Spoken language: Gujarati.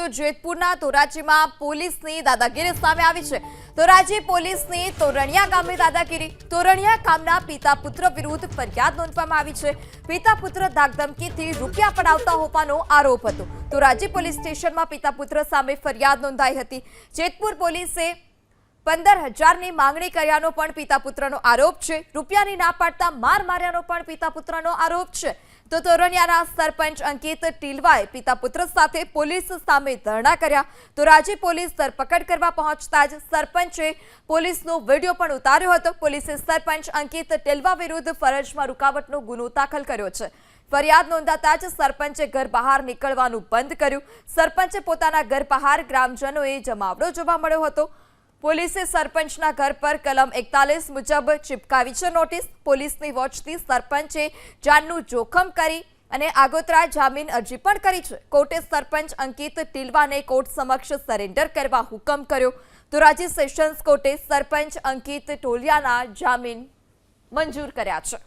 તો જેતપુરના ધોરાજીમાં પોલીસની દાદાગીરી સામે આવી છે। ધોરાજી પોલીસની તોરણિયા ગામે દાદાગીરી। તોરણિયા ગામના પિતા પુત્ર વિરુદ્ધ ફરિયાદ નોંધવામાં આવી છે। પિતા પુત્ર ધાકધમકીથી રૂપિયા પડાવતા હોવાનો આરોપ હતો। ધોરાજી પોલીસ સ્ટેશનમાં પિતા પુત્ર સામે ફરિયાદ નોંધાઈ હતી। જેતપુર પોલીસે 15,000ની માંગણી કર્યાનો પણ પિતા પુત્રનો આરોપ છે। રૂપિયાની ના પાડતા માર માર્યાનો પણ પિતા પુત્રનો આરોપ છે। તો તોરણિયાના સરપંચ અંકિત ટીલવાએ પિતા પુત્ર સાથે પોલીસ સામે ધરણા કર્યા। તો ધોરાજી પોલીસ ધરપકડ કરવા પહોંચતા જ સરપંચે પોલીસનો વિડીયો પણ ઉતાર્યો હતો। પોલીસે સરપંચ અંકિત ટીલવા વિરુદ્ધ ફરજમાં રૂકાવટનો ગુનો દાખલ કર્યો છે। ફરિયાદ નોંધાતા જ સરપંચે ઘર બહાર નીકળવાનું બંધ કર્યું। સરપંચે પોતાના ઘર બહાર ગ્રામજનોએ જમાવડો જોવા મળ્યો હતો। પોલીસે સરપંચના ઘર પર કલમ 41 મુજબ ચિપકાવી છે નોટિસ। પોલીસની વોચથી સરપંચે જાનનું જોખમ કરી અને આગોતરા જામીન અરજી પણ કરી છે। કોર્ટે સરપંચ અંકિત ટીલવાને કોર્ટ સમક્ષ સરેન્ડર કરવા હુકમ કર્યો। ધોરાજી સેશન્સ કોર્ટે સરપંચ અંકિત ટોલિયાના જામીન મંજૂર કર્યા છે।